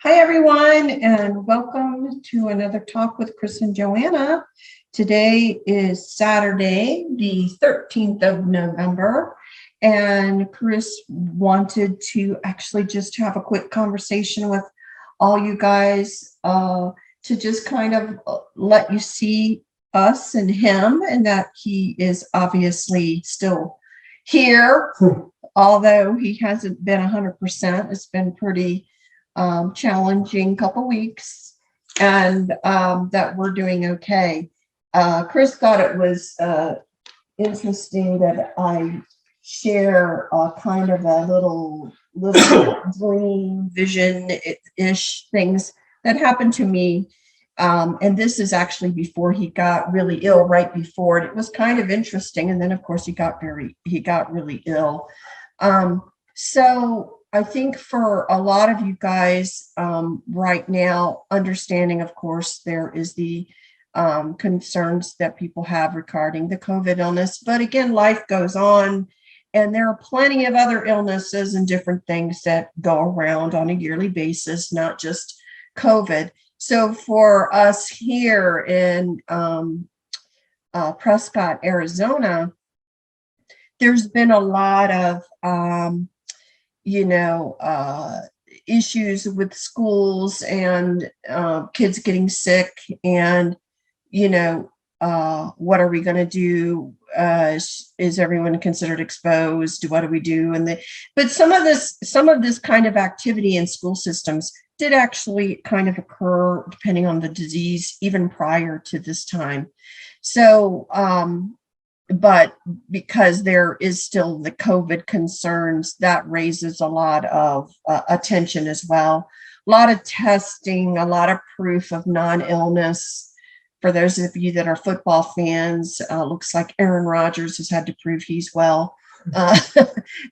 Hi, everyone, and welcome to another talk with Chris and Joanna. Today is Saturday, the 13th of November, and Chris wanted to actually just have a quick conversation with all you guys to just kind of let you see us and him, and that he is obviously still here, although he hasn't been 100%. It's been pretty challenging couple weeks, and that we're doing okay. Chris thought it was interesting that I share kind of a little dream vision-ish things that happened to me. And this is actually before he got really ill, right before it. It was kind of interesting. And then of course he got really ill. So I think for a lot of you guys right now, understanding, of course, there is the concerns that people have regarding the COVID illness. But again, life goes on, and there are plenty of other illnesses and different things that go around on a yearly basis, not just COVID. So for us here in Prescott, Arizona, there's been a lot of issues with schools and kids getting sick, and what are we going to do? Is everyone considered exposed? What do we do? But some of this kind of activity in school systems did actually kind of occur depending on the disease even prior to this time. So but because there is still the COVID concerns, that raises a lot of attention as well. A lot of testing, a lot of proof of non-illness. For those of you that are football fans, looks like Aaron Rodgers has had to prove he's well.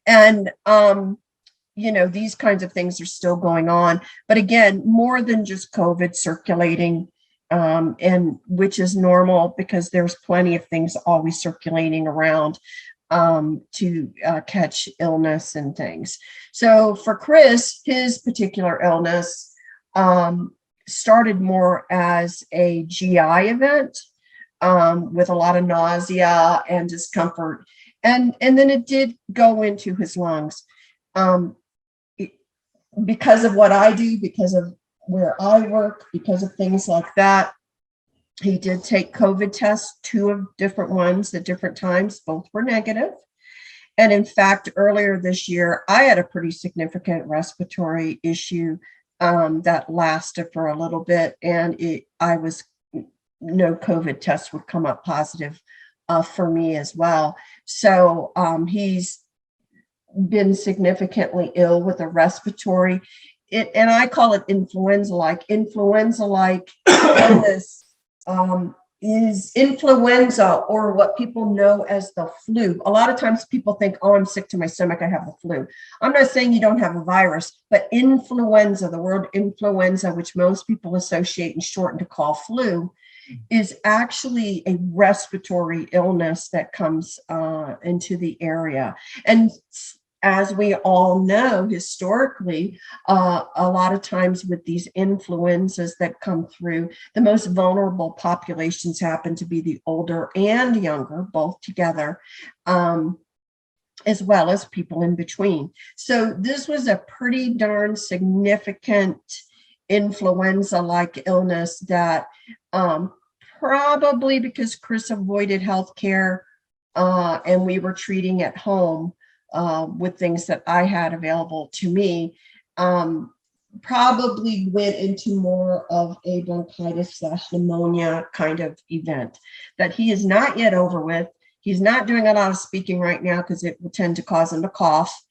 And, these kinds of things are still going on. But again, more than just COVID circulating, and which is normal because there's plenty of things always circulating around to catch illness and things. So for Chris, his particular illness started more as a GI event with a lot of nausea and discomfort, and then it did go into his lungs. Because of what I do, because of where I work, because of things like that, he did take COVID tests, 2 of different ones at different times. Both were negative. And in fact, earlier this year, I had a pretty significant respiratory issue that lasted for a little bit, and no COVID tests would come up positive for me as well. So he's been significantly ill with a respiratory, and I call it influenza-like. Influenza-like illness is influenza, or what people know as the flu. A lot of times people think, oh, I'm sick to my stomach, I have the flu. I'm not saying you don't have a virus, but influenza, the word influenza, which most people associate and shorten to call flu, is actually a respiratory illness that comes into the area. And as we all know, historically, a lot of times with these influenzas that come through, the most vulnerable populations happen to be the older and younger, both together, as well as people in between. So this was a pretty darn significant influenza-like illness that probably because Chris avoided healthcare and we were treating at home, with things that I had available to me, probably went into more of a bronchitis/pneumonia kind of event that he is not yet over with. He's not doing a lot of speaking right now because it will tend to cause him to cough.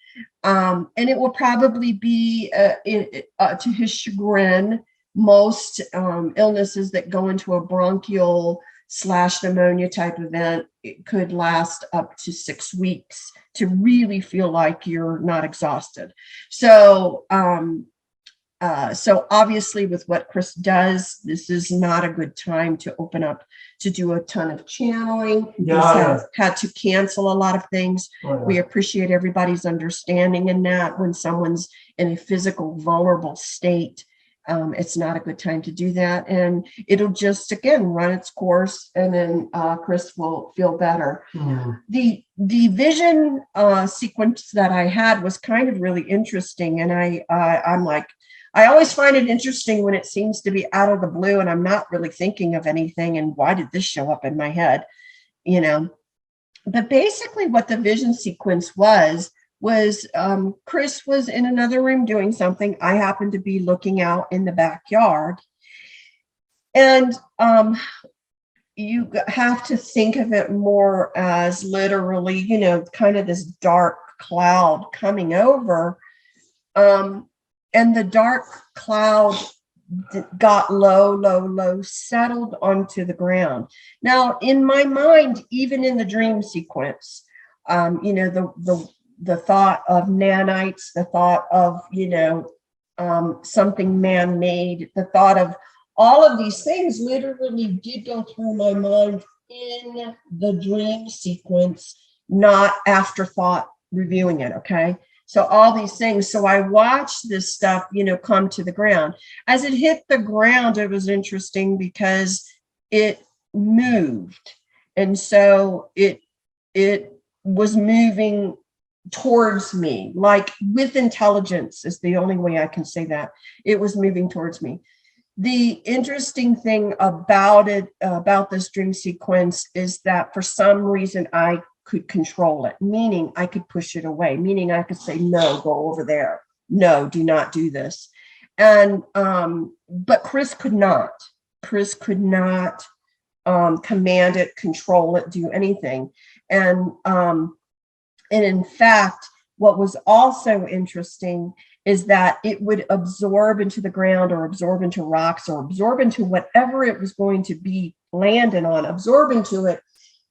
And it will probably be, to his chagrin, most illnesses that go into a bronchial/pneumonia type event, it could last up to 6 weeks to really feel like you're not exhausted. So obviously with what Chris does, this is not a good time to open up to do a ton of channeling. Yeah. Had to cancel a lot of things. We appreciate everybody's understanding in that when someone's in a physical vulnerable state. It's not a good time to do that. And it'll just, again, run its course, and then Chris will feel better. The vision sequence that I had was kind of really interesting. And I'm like, I always find it interesting when it seems to be out of the blue and I'm not really thinking of anything. And why did this show up in my head? But basically what the vision sequence was Chris was in another room doing something. I happened to be looking out in the backyard. And you have to think of it more as literally, kind of this dark cloud coming over. And the dark cloud got low, settled onto the ground. Now, in my mind, even in the dream sequence, the thought of nanites, the thought of, something man-made, the thought of all of these things literally did go through my mind in the dream sequence, not afterthought reviewing it. Okay. So all these things. So I watched this stuff, come to the ground. As it hit the ground, it was interesting because it moved. And so it was moving towards me, like with intelligence is the only way I can say that. It was moving towards me. The interesting thing about it, about this dream sequence, is that for some reason I could control it, meaning I could push it away, meaning I could say, no, go over there. No, do not do this. And, but Chris could not. Chris could not command it, control it, do anything. And in fact, what was also interesting is that it would absorb into the ground or absorb into rocks or absorb into whatever it was going to be landing on, absorb into it,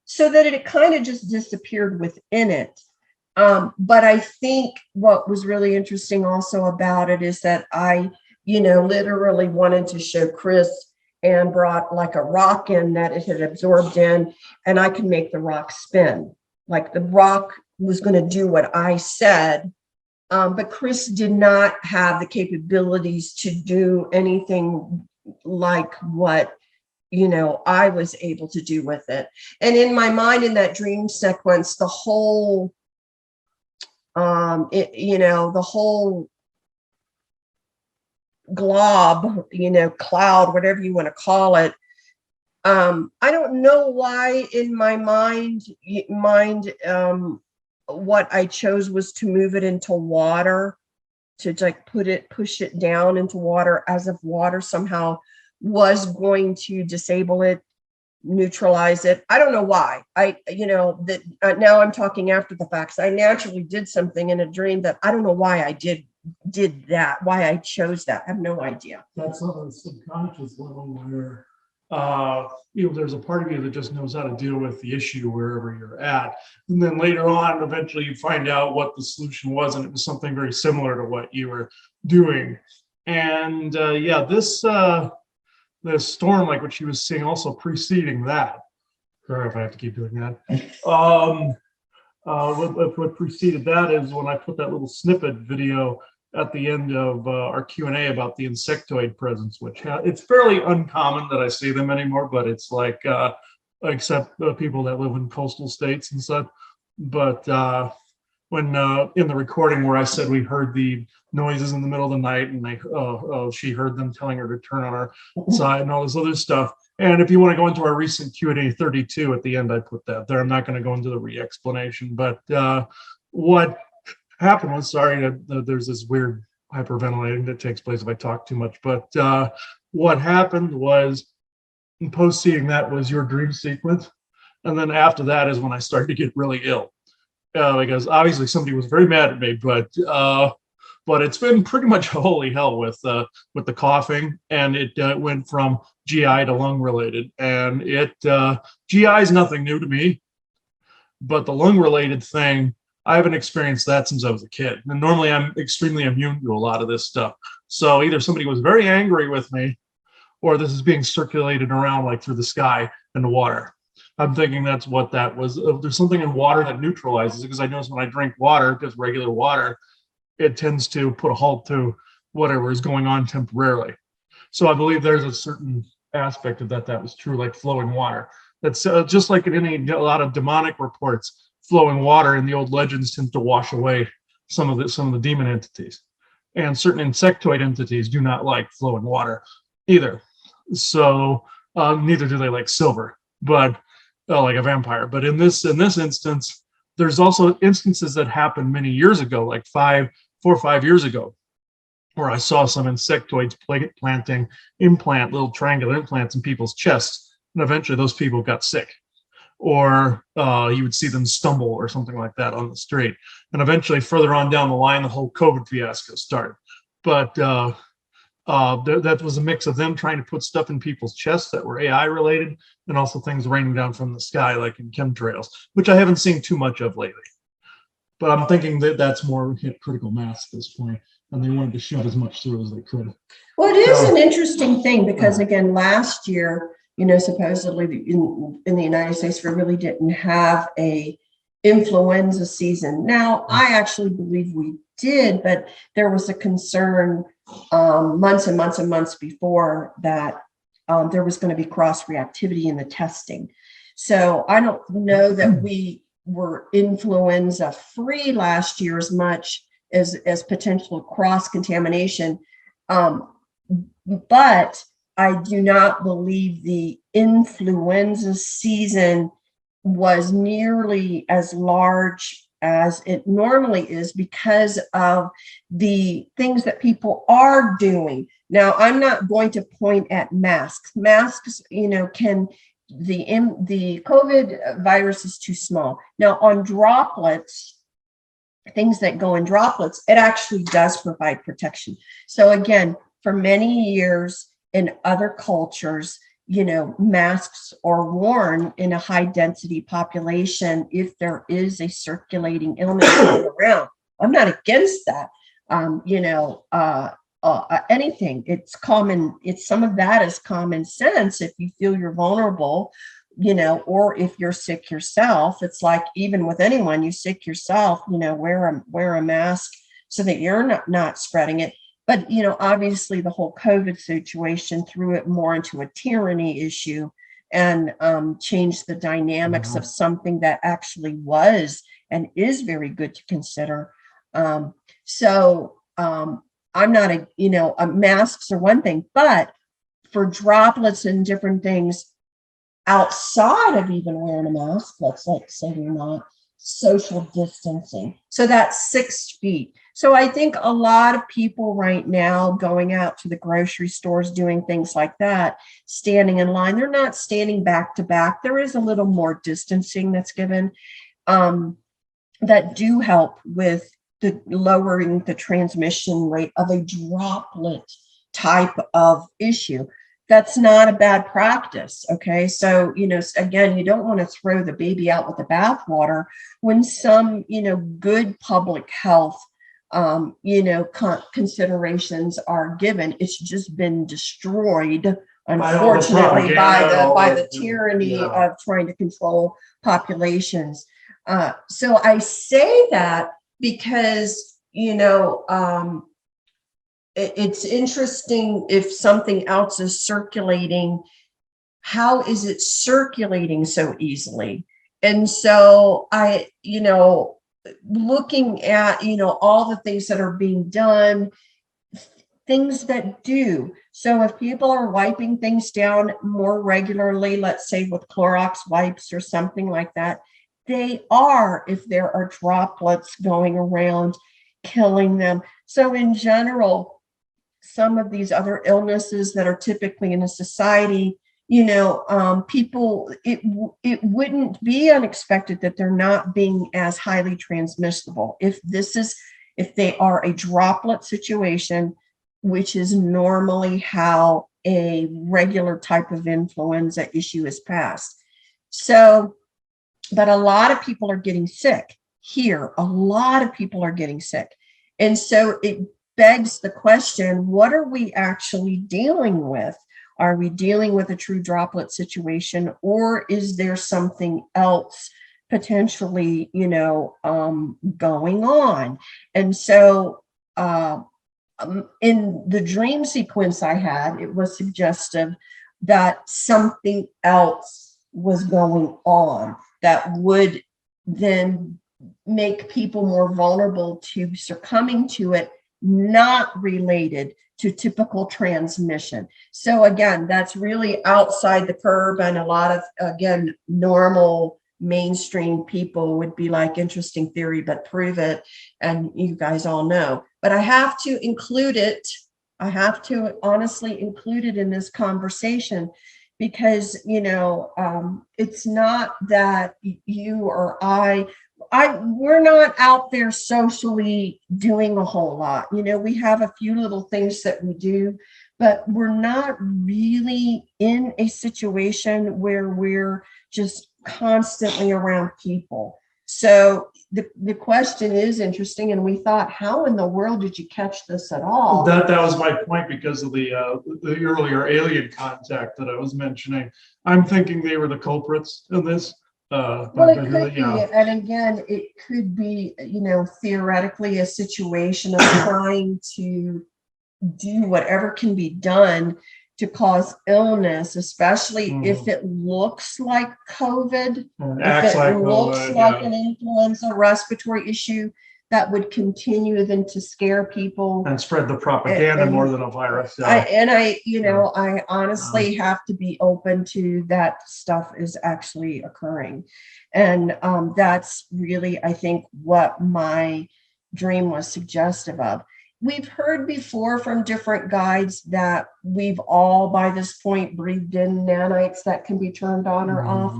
so that it kind of just disappeared within it. But I think what was really interesting also about it is that I, literally wanted to show Chris and brought like a rock in that it had absorbed in, and I could make the rock spin. Like the rock was going to do what I said, but Chris did not have the capabilities to do anything like what I was able to do with it. And in my mind, in that dream sequence, the whole, the whole glob, cloud, whatever you want to call it. I don't know why in my mind, what I chose was to move it into water, to like push it down into water, as if water somehow was going to disable it, neutralize it. I don't know why. Now I'm talking after the facts. I naturally did something in a dream that I don't know why I did that, why I chose that. I have no idea. That's on the subconscious level where there's a part of you that just knows how to deal with the issue wherever you're at. And then later on, eventually you find out what the solution was, and it was something very similar to what you were doing. And this storm, like what she was seeing, also preceding that. Sorry if I have to keep doing that. What preceded that is when I put that little snippet video at the end of our Q&A about the insectoid presence, which it's fairly uncommon that I see them anymore, but it's like, except people that live in coastal states and stuff. But when in the recording where I said we heard the noises in the middle of the night, and she heard them telling her to turn on her side and all this other stuff. And if you want to go into our recent Q&A 32 at the end, I put that there. I'm not going to go into the re-explanation, but what happened was, there's this weird hyperventilating that takes place if I talk too much, but what happened was, post seeing that was your dream sequence, and then after that is when I started to get really ill, because obviously somebody was very mad at me, but it's been pretty much holy hell with the coughing, and it went from GI to lung related, and GI is nothing new to me, but the lung related thing, I haven't experienced that since I was a kid. And normally I'm extremely immune to a lot of this stuff. So either somebody was very angry with me, or this is being circulated around like through the sky and the water. I'm thinking that's what that was. There's something in water that neutralizes it, because I notice when I drink water, just regular water, it tends to put a halt to whatever is going on temporarily. So I believe there's a certain aspect of that was true, like flowing water. That's just like in a lot of demonic reports, flowing water in the old legends tends to wash away some of the demon entities. And certain insectoid entities do not like flowing water either. So neither do they like silver, but like a vampire. But in this instance, there's also instances that happened many years ago, like 4 or 5 years ago, where I saw some insectoids planting little triangular implants in people's chests, and eventually those people got sick. Or you would see them stumble or something like that on the street. And eventually, further on down the line, the whole COVID fiasco started. But that was a mix of them trying to put stuff in people's chests that were AI related, and also things raining down from the sky, like in chemtrails, which I haven't seen too much of lately. But I'm thinking that that's more hit critical mass at this point, and they wanted to shove as much through as they could. Well, it is an interesting thing because, again, last year, supposedly in the United States, we really didn't have a influenza season. Now, I actually believe we did, but there was a concern months and months and months before that there was going to be cross reactivity in the testing. So I don't know that we were influenza free last year as much as potential cross contamination. But I do not believe the influenza season was nearly as large as it normally is because of the things that people are doing. Now, I'm not going to point at masks. Masks, the COVID virus is too small. Now, on droplets, things that go in droplets, it actually does provide protection. So again, for many years in other cultures, masks are worn in a high density population if there is a circulating illness going around. I'm not against that. Anything. It's common. Some of that is common sense. If you feel you're vulnerable, or if you're sick yourself, it's like even with anyone, you sick yourself, wear a mask so that you're not spreading it. But, obviously the whole COVID situation threw it more into a tyranny issue and changed the dynamics of something that actually was and is very good to consider. I'm not masks are one thing, but for droplets and different things outside of even wearing a mask, let's say you're not, social distancing. So that's 6 feet. So I think a lot of people right now going out to the grocery stores, doing things like that, standing in line, they're not standing back to back. There is a little more distancing that's given that do help with the lowering the transmission rate of a droplet type of issue. That's not a bad practice. Okay. So, again, you don't want to throw the baby out with the bathwater when some, good public health, considerations are given. It's just been destroyed, unfortunately, by the tyranny of trying to control populations. So I say that because, it's interesting if something else is circulating, how is it circulating so easily? And so looking at, all the things that are being done, things that do. So if people are wiping things down more regularly, let's say with Clorox wipes or something like that, they are, if there are droplets going around, killing them. So in general, some of these other illnesses that are typically in a society, people, it wouldn't be unexpected that they're not being as highly transmissible. If they are a droplet situation, which is normally how a regular type of influenza issue is passed. So, but a lot of people are getting sick here. A lot of people are getting sick. And so it begs the question, what are we actually dealing with? Are we dealing with a true droplet situation, or is there something else potentially, going on? And so in the dream sequence I had, it was suggestive that something else was going on that would then make people more vulnerable to succumbing to it, not related to typical transmission. So again, that's really outside the curve, and a lot of, again, normal mainstream people would be like, interesting theory, but prove it. And you guys all know, but I have to include it. I have to honestly include it in this conversation because, it's not that you or we're not out there socially doing a whole lot. We have a few little things that we do, but we're not really in a situation where we're just constantly around people. So the question is interesting, and we thought, how in the world did you catch this at all? That was my point, because of the earlier alien contact that I was mentioning. I'm thinking they were the culprits in this. Well, it could be, and again, it could be, theoretically a situation of trying to do whatever can be done to cause illness, especially if it looks like COVID, if it looks like an influenza respiratory issue that would continue then to scare people and spread the propaganda more than a virus. I honestly have to be open to that stuff is actually occurring. And that's really, I think, what my dream was suggestive of. We've heard before from different guides that we've all, by this point, breathed in nanites that can be turned on or off.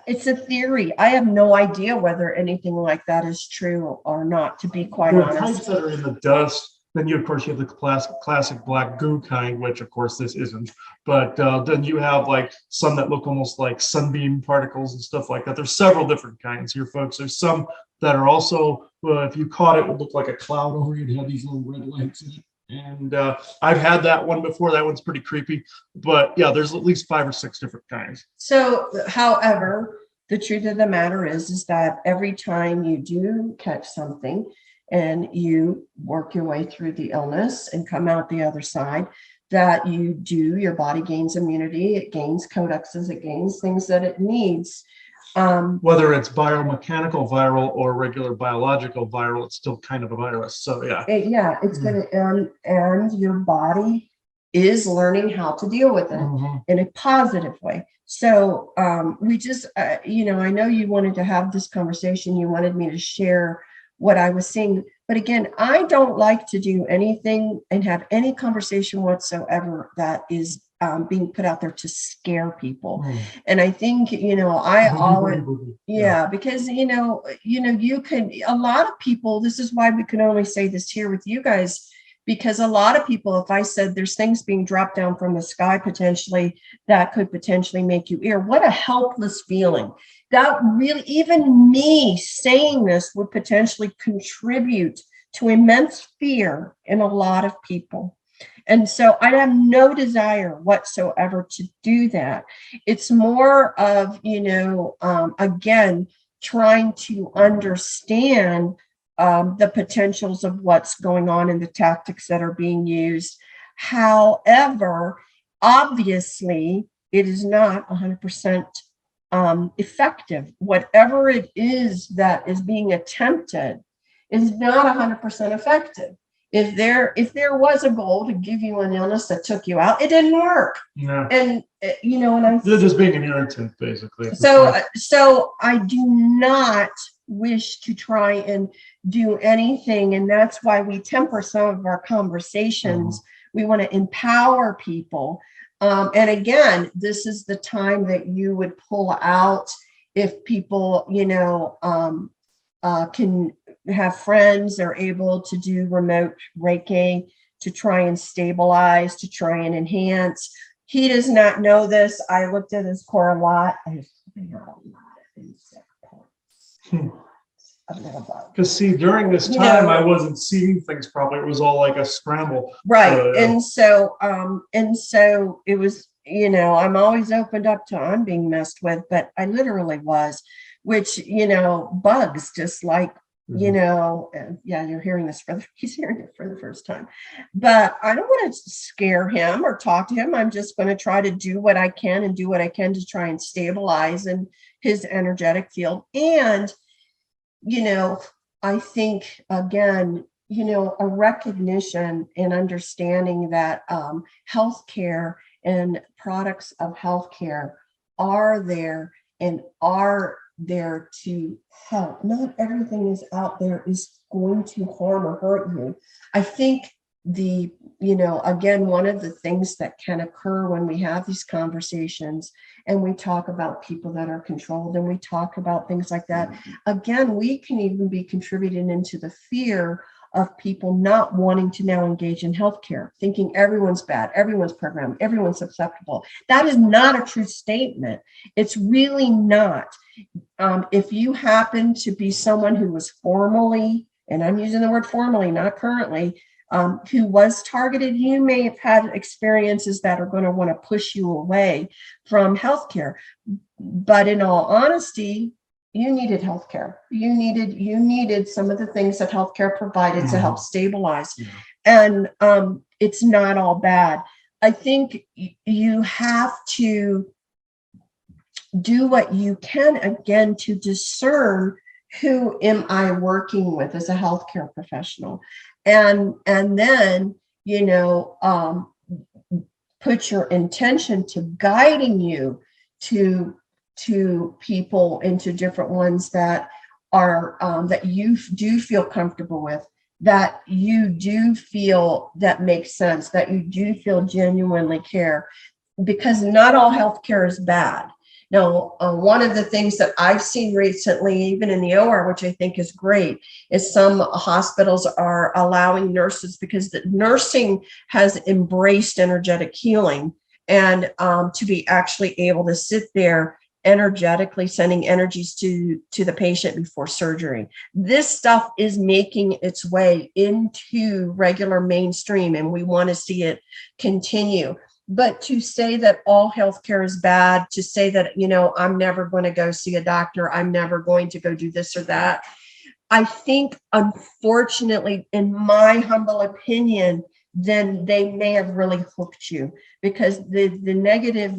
It's a theory. I have no idea whether anything like that is true or not, to be quite honest. Types that are in the dust, then of course, you have the classic black goo kind, which of course this isn't. But then you have like some that look almost like sunbeam particles and stuff like that. There's several different kinds here, folks. There's some that are also, if you caught it, would look like a cloud over you and have these little red lights in it. And I've had that one before. That one's pretty creepy. But yeah, there's at least 5 or 6 different kinds. So, however, the truth of the matter is that every time you do catch something and you work your way through the illness and come out the other side, that your body gains immunity, it gains codexes, it gains things that it needs. Whether it's biomechanical viral or regular biological viral, it's still kind of a virus. So it's gonna, and your body is learning how to deal with it in a positive way. So we just, I know you wanted to have this conversation. You wanted me to share what I was seeing, but again, I don't like to do anything and have any conversation whatsoever that is being put out there to scare people. And I think, I always, because, you can, a lot of people, this is why we can only say this here with you guys, because a lot of people, if I said there's things being dropped down from the sky potentially that could potentially make you ill, what a helpless feeling. That really, even me saying this would potentially contribute to immense fear in a lot of people. And so I have no desire whatsoever to do that. It's more of, again, trying to understand the potentials of what's going on and the tactics that are being used. However, obviously, it is not 100% effective. Whatever it is that is being attempted is not 100% effective. If there was a goal to give you an illness that took you out, it didn't work. Yeah. And they're just being an irritant, basically. So I do not wish to try and do anything, and that's why we temper some of our conversations. We want to empower people, and again, this is the time that you would pull out if people, can have friends, they're able to do remote Reiki to try and stabilize, to try and enhance. He does not know this. I looked at his core a lot. I have a lot of insect parts. Because see, during this time, I wasn't seeing things properly. It was all like a scramble. Right. And so it was, I'm always opened up to I'm being messed with, but I literally was, which, bugs just like you know, and yeah, you're hearing this he's hearing it for the first time, but I don't want to scare him or talk to him. I'm just going to try to do what I can and do what I can to try and stabilize in his energetic field. And, you know, I think again, you know, a recognition and understanding that healthcare and products of healthcare are there and are there to help. Not everything is out there is going to harm or hurt you. I think you know, again, one of the things that can occur when we have these conversations and we talk about people that are controlled and we talk about things like that, again, we can even be contributing into the fear of people not wanting to now engage in healthcare, thinking everyone's bad, everyone's programmed, everyone's susceptible. That is not a true statement. It's really not. If you happen to be someone who was formerly, and I'm using the word formerly, not currently, who was targeted, you may have had experiences that are going to want to push you away from healthcare. But in all honesty, you needed healthcare. You needed some of the things that healthcare provided to help stabilize. And it's not all bad. I think you have to do what you can again to discern who am I working with as a healthcare professional, and then, you know, put your intention to guiding you to people, into different ones that are that you do feel comfortable with, that you do feel that makes sense, that you do feel genuinely care, because not all healthcare is bad. Now, one of the things that I've seen recently, even in the OR, which I think is great, is some hospitals are allowing nurses, because the nursing has embraced energetic healing, and to be actually able to sit there energetically sending energies to the patient before surgery. This stuff is making its way into regular mainstream, and we want to see it continue. But to say that all healthcare is bad, to say that, you know, I'm never going to go see a doctor, I'm never going to go do this or that, I think, unfortunately, in my humble opinion, then they may have really hooked you, because the negative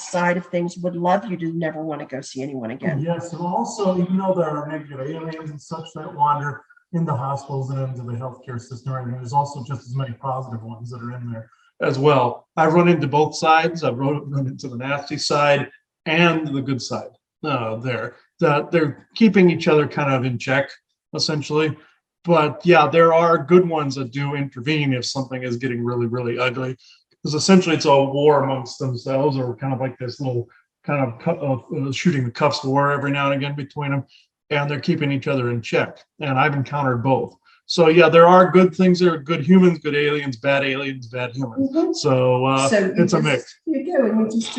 side of things would love you to never want to go see anyone again. Yes, and also, even though there are negative aliens and such that wander into hospitals and into the healthcare system, right, there's also just as many positive ones that are in there as well. I've run into both sides. I've run into the nasty side and the good side there. They're keeping each other kind of in check, essentially. But yeah, there are good ones that do intervene if something is getting really, really ugly. Because essentially it's a war amongst themselves, or kind of like this little kind of shooting the cuffs war every now and again between them. And they're keeping each other in check. And I've encountered both. So yeah, there are good things. There are good humans, good aliens, bad humans. So it's a mix. You do, and you just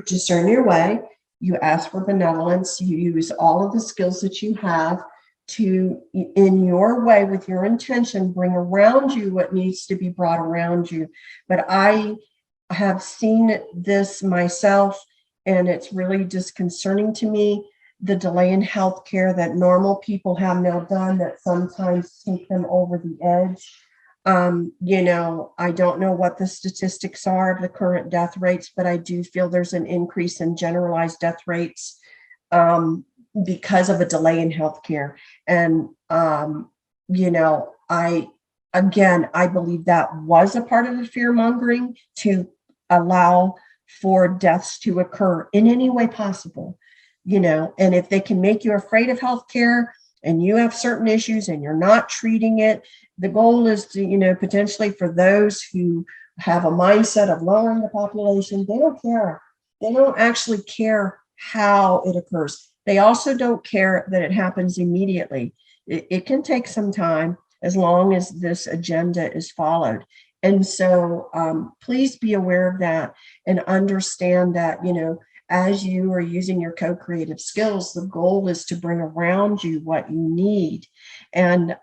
discern your way. You ask for benevolence. You use all of the skills that you have to, in your way, with your intention, bring around you what needs to be brought around you. But I have seen this myself, and it's really disconcerting to me, the delay in healthcare that normal people have now done that sometimes take them over the edge. You know, I don't know what the statistics are of the current death rates, but I do feel there's an increase in generalized death rates because of a delay in healthcare. And, you know, I believe that was a part of the fear mongering, to allow for deaths to occur in any way possible. You know, and if they can make you afraid of healthcare and you have certain issues and you're not treating it, the goal is to, you know, potentially for those who have a mindset of lowering the population, they don't care. They don't actually care how it occurs. They also don't care that it happens immediately. It can take some time, as long as this agenda is followed. And so please be aware of that and understand that, you know, as you are using your co-creative skills, the goal is to bring around you what you need. And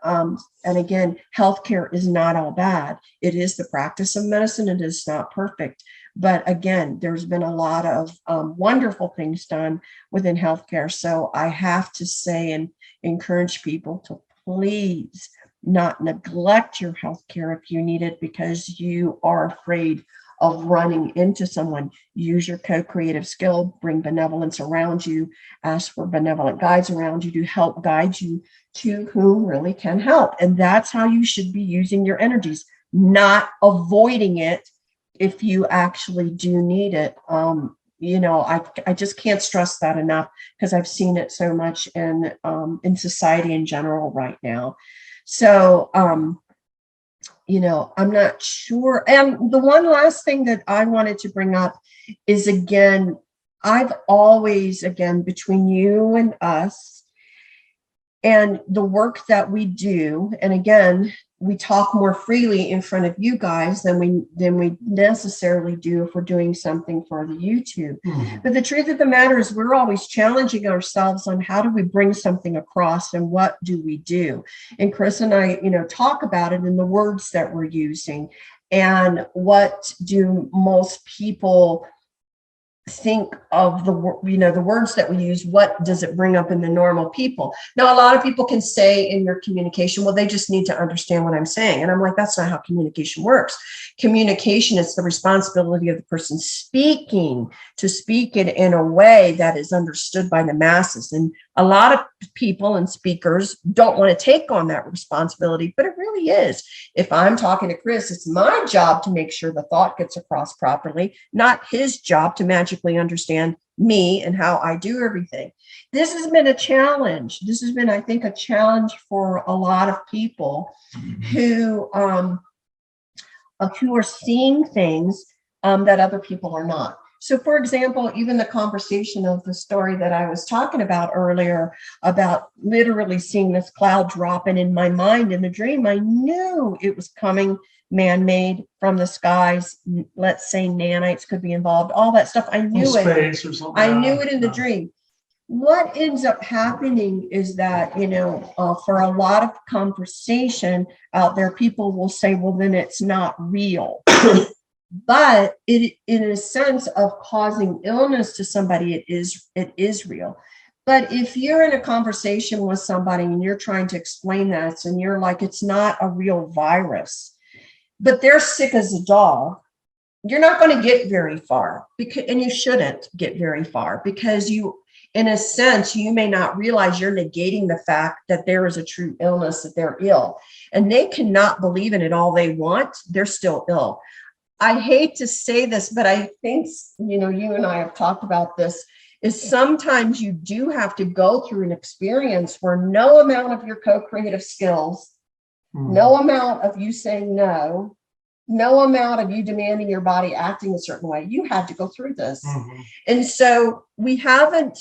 again, healthcare is not all bad. It is the practice of medicine. It is not perfect. But again, there's been a lot of wonderful things done within healthcare. So I have to say and encourage people to please not neglect your healthcare if you need it because you are afraid of running into someone. Use your co-creative skill, bring benevolence around you, ask for benevolent guides around you to help guide you to who really can help. And that's how you should be using your energies, not avoiding it if you actually do need it. I just can't stress that enough because I've seen it so much in society in general right now. So, I'm not sure. And the one last thing that I wanted to bring up is, again, I've always, again, between you and us and the work that we do, and again, we talk more freely in front of you guys than we necessarily do if we're doing something for the YouTube. Mm-hmm. But the truth of the matter is we're always challenging ourselves on how do we bring something across and what do we do. And Chris and I, talk about it in the words that we're using and what do most people think of the words that we use. What does it bring up in the normal people? Now, a lot of people can say in your communication, well, they just need to understand what I'm saying. And I'm like, that's not how communication works. Communication is the responsibility of the person speaking to speak it in a way that is understood by the masses. And a lot of people and speakers don't want to take on that responsibility, but it really is. If I'm talking to Chris, it's my job to make sure the thought gets across properly, not his job to magically understand me and how I do everything. This has been a challenge. This has been, I think, a challenge for a lot of people who are seeing things that other people are not. So, for example, even the conversation of the story that I was talking about earlier about literally seeing this cloud drop, and in my mind, in the dream, I knew it was coming man-made from the skies. Let's say nanites could be involved, all that stuff. I knew Space or something. I knew it in the dream. What ends up happening is that, for a lot of conversation out there, people will say, well, then it's not real. But it, in a sense of causing illness to somebody, it is real. But if you're in a conversation with somebody and you're trying to explain that, and you're like, it's not a real virus, but they're sick as a dog, you're not going to get very far, and you shouldn't get very far, because you, in a sense, you may not realize you're negating the fact that there is a true illness, that they're ill, and they cannot believe in it all they want. They're still ill. I hate to say this, but I think, you and I have talked about this, is sometimes you do have to go through an experience where no amount of your co-creative skills, no amount of you saying no amount of you demanding your body acting a certain way, you had to go through this. And so we haven't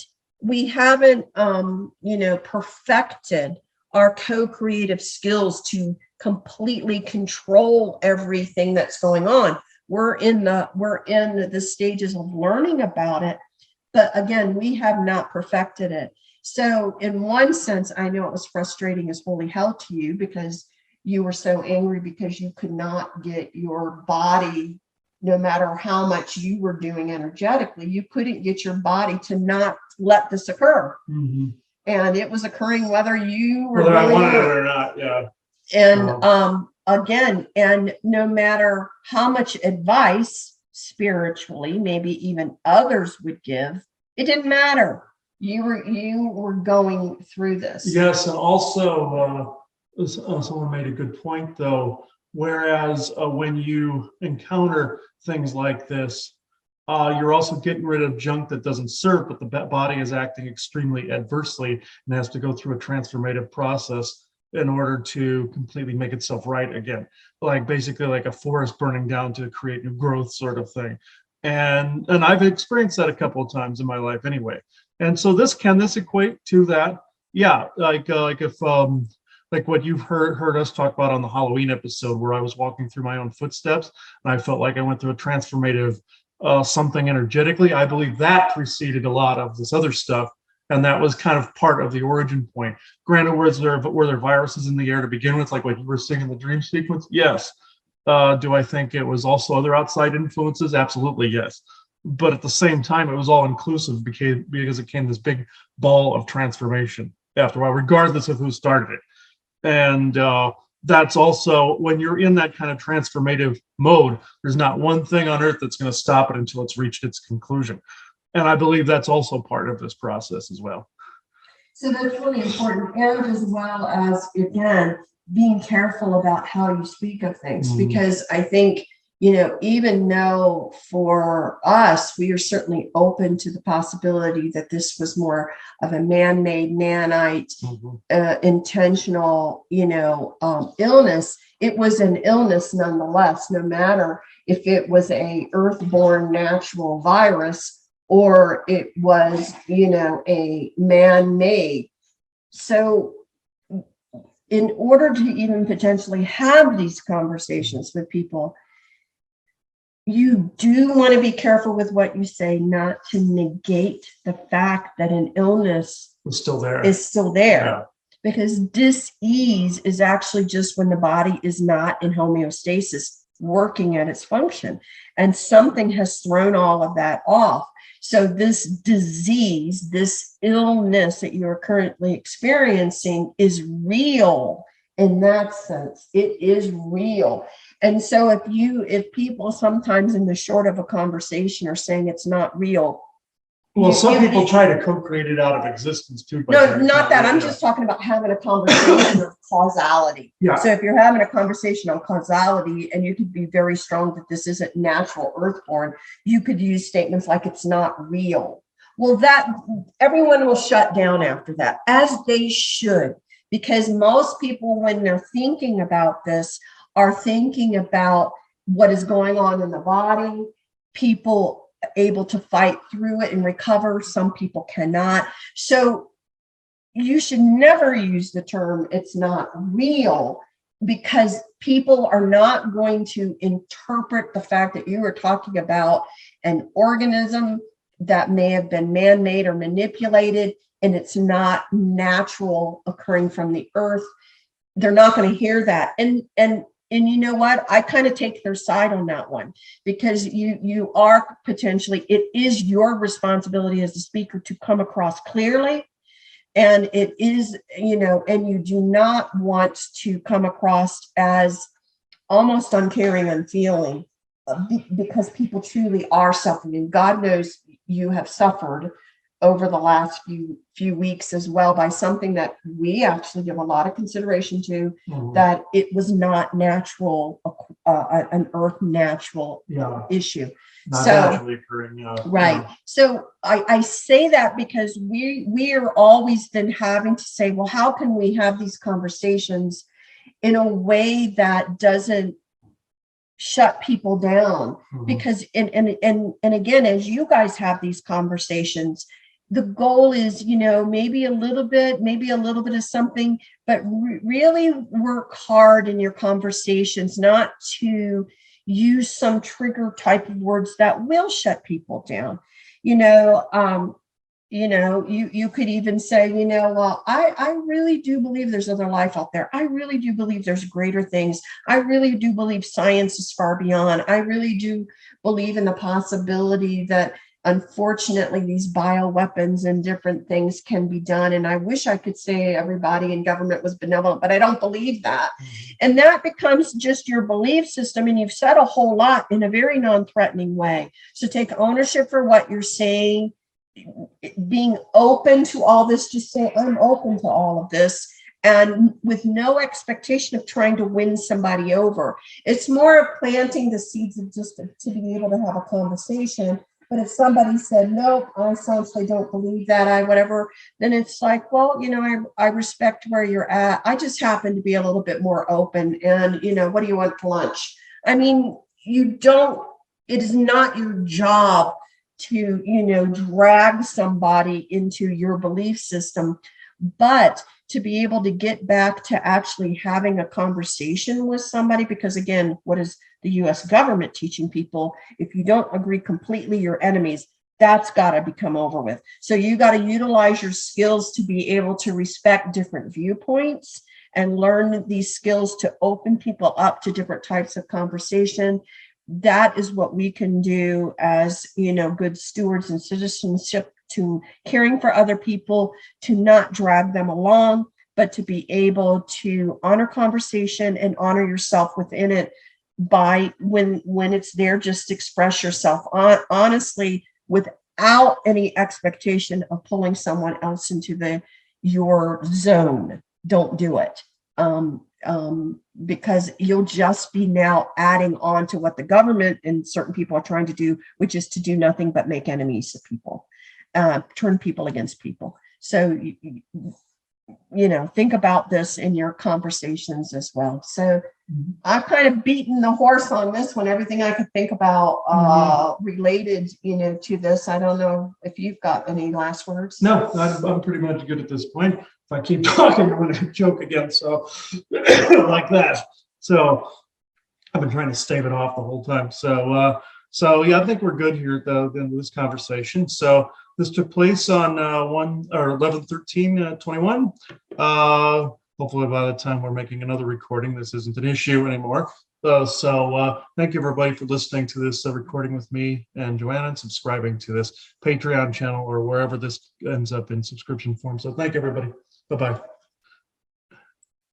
perfected our co-creative skills to completely control everything that's going on. We're in the stages of learning about it, but again, we have not perfected it. So in one sense, I know it was frustrating as holy hell to you, because you were so angry because you could not get your body, no matter how much you were doing energetically, you couldn't get your body to not let this occur. And it was occurring whether you were whether I wanted it or not. Yeah. And again, and no matter how much advice spiritually, maybe even others would give, it didn't matter. You were going through this. Yes, and also someone made a good point though. Whereas when you encounter things like this, you're also getting rid of junk that doesn't serve, but the body is acting extremely adversely and has to go through a transformative process in order to completely make itself right again. Like basically like a forest burning down to create new growth sort of thing. And I've experienced that a couple of times in my life anyway. And so this equate to that? Yeah, like if like what you've heard us talk about on the Halloween episode, where I was walking through my own footsteps and I felt like I went through a transformative something energetically. I believe that preceded a lot of this other stuff, and that was kind of part of the origin point. Granted, were there viruses in the air to begin with, like what you were seeing in the dream sequence? Yes. Do I think it was also other outside influences? Absolutely, yes. But at the same time, it was all inclusive because it came this big ball of transformation after a while, regardless of who started it. And that's also, when you're in that kind of transformative mode, there's not one thing on earth that's going to stop it until it's reached its conclusion. And I believe that's also part of this process as well. So that's really important, and as well as, again, being careful about how you speak of things, because I think, even though for us, we are certainly open to the possibility that this was more of a man-made, nanite, intentional, illness. It was an illness nonetheless, no matter if it was a earth-born natural virus or it was, a man-made. So in order to even potentially have these conversations with people, you do want to be careful with what you say, not to negate the fact that an illness is still there. Yeah. Because dis-ease is actually just when the body is not in homeostasis, working at its function, and something has thrown all of that off. So this disease, this illness that you are currently experiencing is real in that sense. It is real. And so if people sometimes in the short of a conversation are saying it's not real. Well, some people try to co-create it out of existence too. No, not that. I'm just talking about having a conversation of causality. Yeah. So if you're having a conversation on causality, and you could be very strong that this isn't natural earthborn, you could use statements like it's not real. Well, that everyone will shut down after that, as they should, because most people, when they're thinking about this, are thinking about what is going on in the body, people able to fight through it and recover. Some people cannot. So you should never use the term "it's not real," because people are not going to interpret the fact that you are talking about an organism that may have been man-made or manipulated, and it's not natural, occurring from the earth. They're not going to hear that. And you know what? I kind of take their side on that one, because you are potentially, it is your responsibility as a speaker to come across clearly. And it is, and you do not want to come across as almost uncaring, unfeeling, because people truly are suffering. And God knows you have suffered over the last few weeks as well, by something that we actually give a lot of consideration to, that it was not natural, an earth natural issue. Not naturally occurring. Right. So I say that because we are always then having to say, well, how can we have these conversations in a way that doesn't shut people down? Because and again, as you guys have these conversations, the goal is, maybe a little bit of something, but really work hard in your conversations not to use some trigger type of words that will shut people down. You could even say, well, I really do believe there's other life out there. I really do believe there's greater things. I really do believe science is far beyond. I really do believe in the possibility that, unfortunately, these bioweapons and different things can be done. And I wish I could say everybody in government was benevolent, but I don't believe that. And that becomes just your belief system. And you've said a whole lot in a very non-threatening way. So take ownership for what you're saying, being open to all this. Just say, I'm open to all of this. And with no expectation of trying to win somebody over. It's more of planting the seeds of just to be able to have a conversation. But if somebody said, no, I essentially don't believe that, whatever, then it's like, well, I respect where you're at. I just happen to be a little bit more open. And, what do you want for lunch? I mean, it is not your job to, drag somebody into your belief system, but to be able to get back to actually having a conversation with somebody, because again, what is the US government teaching people, if you don't agree completely, you're enemies. That's got to become over with. So you got to utilize your skills to be able to respect different viewpoints and learn these skills to open people up to different types of conversation. That is what we can do as, good stewards and citizenship, to caring for other people, to not drag them along, but to be able to honor conversation and honor yourself within it. By when it's there, just express yourself honestly, without any expectation of pulling someone else into your zone. Don't do it. Because you'll just be now adding on to what the government and certain people are trying to do, which is to do nothing but make enemies of people, turn people against people. So, think about this in your conversations as well. So I've kind of beaten the horse on this one, everything I could think about related, to this. I don't know if you've got any last words. No, I'm pretty much good at this point. If I keep talking, I'm going to choke again. So like that. So I've been trying to stave it off the whole time. So yeah, I think we're good here at the end of this conversation. So this took place on 11/13/21. Hopefully by the time we're making another recording, this isn't an issue anymore. So thank you everybody for listening to this recording with me and Joanna, and subscribing to this Patreon channel or wherever this ends up in subscription form. So thank you everybody. Bye-bye.